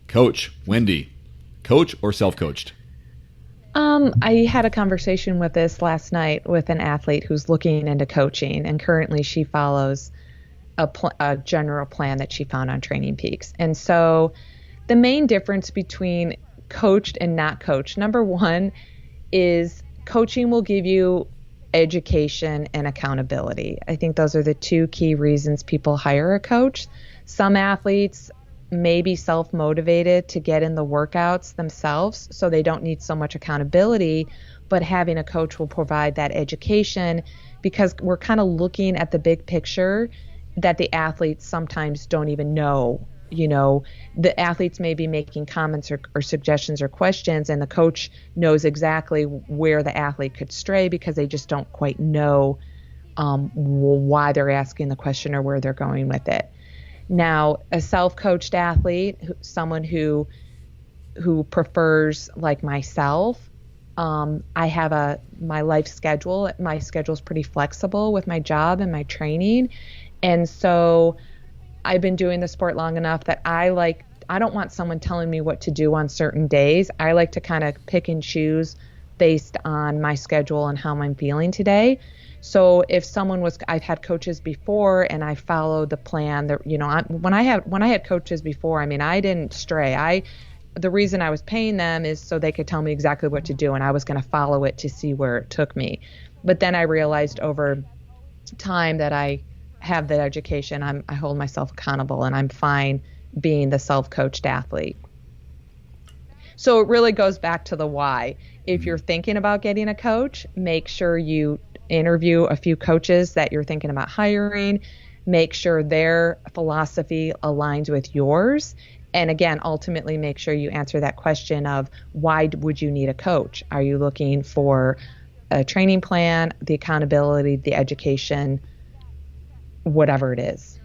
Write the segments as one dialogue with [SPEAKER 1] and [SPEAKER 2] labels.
[SPEAKER 1] Coach, Wendy, coach or self-coached?
[SPEAKER 2] I had a conversation with this last night with an athlete who's looking into coaching, and currently she follows a general plan that she found on Training Peaks. And so the main difference between coached and not coached, number one, is coaching will give you education and accountability. I think those are the two key reasons people hire a coach. Some athletes may be self-motivated to get in the workouts themselves, so they don't need so much accountability, but having a coach will provide that education because we're kind of looking at the big picture that the athletes sometimes don't even know. You know, the athletes may be making comments or suggestions or questions, and the coach knows exactly where the athlete could stray because they just don't quite know why they're asking the question or where they're going with it. Now, a self-coached athlete, someone who prefers, like myself, I have my life schedule. My schedule is pretty flexible with my job and my training, and so I've been doing the sport long enough that I don't want someone telling me what to do on certain days. I like to kind of pick and choose based on my schedule and how I'm feeling today. So if I've had coaches before and I followed the plan that, when I had coaches before, I mean, I didn't stray. The reason I was paying them is so they could tell me exactly what to do, and I was going to follow it to see where it took me. But then I realized over time that I have that education. I hold myself accountable, and I'm fine being the self-coached athlete. So it really goes back to the why. If you're thinking about getting a coach, make sure you interview a few coaches that you're thinking about hiring. Make sure their philosophy aligns with yours. And again, ultimately make sure you answer that question of why would you need a coach? Are you looking for a training plan, the accountability, the education, whatever it is?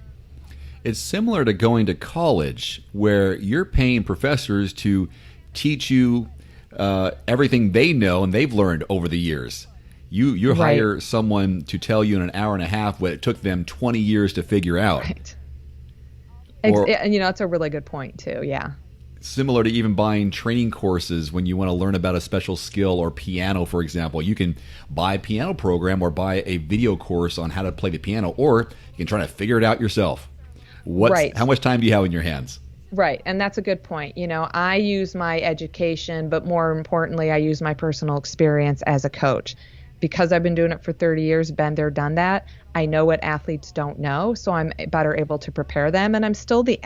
[SPEAKER 1] It's similar to going to college where you're paying professors to teach you everything they know and they've learned over the years. You
[SPEAKER 2] Right.
[SPEAKER 1] hire someone to tell you in an hour and a half what it took them 20 years to figure out.
[SPEAKER 2] Right.
[SPEAKER 1] Or
[SPEAKER 2] That's a really good point too. Yeah.
[SPEAKER 1] similar to even buying training courses when you want to learn about a special skill or piano, for example. You can buy a piano program or buy a video course on how to play the piano, or you can try to figure it out yourself.
[SPEAKER 2] Right.
[SPEAKER 1] How much time do you have in your hands?
[SPEAKER 2] Right. And that's a good point. I use my education, but more importantly, I use my personal experience as a coach. Because I've been doing it for 30 years, been there, done that, I know what athletes don't know, so I'm better able to prepare them. And I'm still the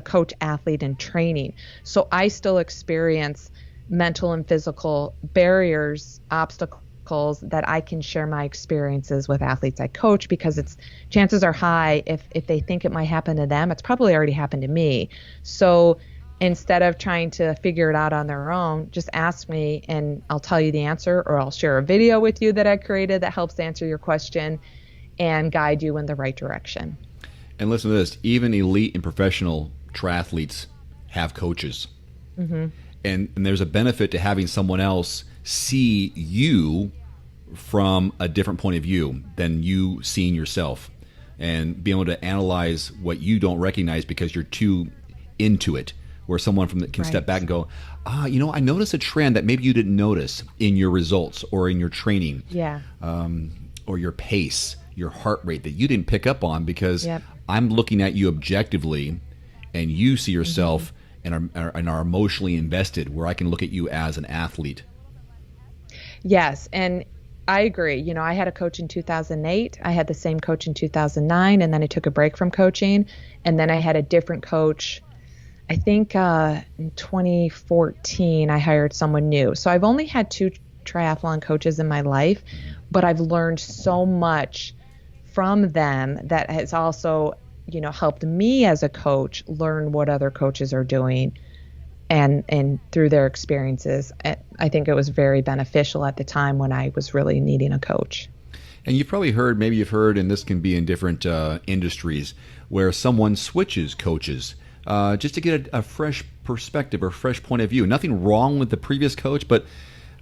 [SPEAKER 2] coach athlete in training. So I still experience mental and physical barriers, obstacles that I can share my experiences with athletes I coach, because chances are high if they think it might happen to them, it's probably already happened to me. So instead of trying to figure it out on their own, just ask me and I'll tell you the answer, or I'll share a video with you that I created that helps answer your question and guide you in the right direction.
[SPEAKER 1] And listen to this, even elite and professional triathletes have coaches. Mm-hmm. And there's a benefit to having someone else see you from a different point of view than you seeing yourself, and be able to analyze what you don't recognize because you're too into it. Where someone can step back and go, I noticed a trend that maybe you didn't notice in your results or in your training, or your pace, your heart rate that you didn't pick up on because I'm looking at you objectively, and you see yourself and are emotionally invested, where I can look at you as an athlete.
[SPEAKER 2] Yes, and I agree. I had a coach in 2008. I had the same coach in 2009, and then I took a break from coaching, and then I had a different coach. I think in 2014, I hired someone new. So I've only had 2 triathlon coaches in my life, but I've learned so much from them that has also, helped me as a coach learn what other coaches are doing and through their experiences. I think it was very beneficial at the time when I was really needing a coach.
[SPEAKER 1] And you've probably heard, and this can be in different industries, where someone switches coaches. Just to get a fresh perspective or fresh point of view. Nothing wrong with the previous coach, but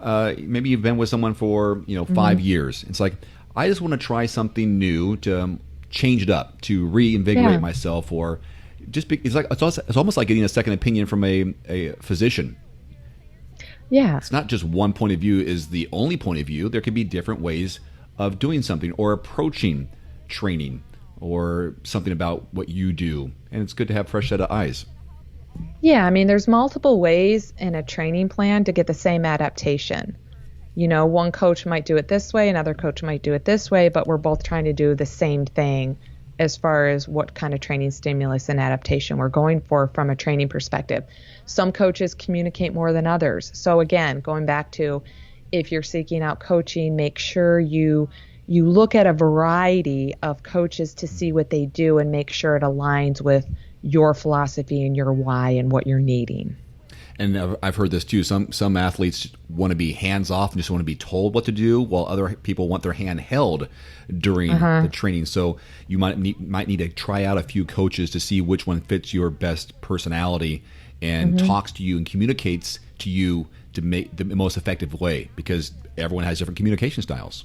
[SPEAKER 1] maybe you've been with someone for 5 years. It's like, I just want to try something new to change it up, to reinvigorate myself, or It's almost like getting a second opinion from a physician.
[SPEAKER 2] Yeah.
[SPEAKER 1] It's not just one point of view is the only point of view. There could be different ways of doing something or approaching training or something about what you do. And it's good to have a fresh set of eyes.
[SPEAKER 2] Yeah, I mean, there's multiple ways in a training plan to get the same adaptation. You know, one coach might do it this way, another coach might do it this way, but we're both trying to do the same thing as far as what kind of training stimulus and adaptation we're going for from a training perspective. Some coaches communicate more than others. So again, going back to if you're seeking out coaching, make sure you look at a variety of coaches to see what they do and make sure it aligns with your philosophy and your why and what you're needing.
[SPEAKER 1] And I've heard this too. Some athletes want to be hands off and just want to be told what to do, while other people want their hand held during the training. So you might need to try out a few coaches to see which one fits your best personality and talks to you and communicates to you to make the most effective way, because everyone has different communication styles.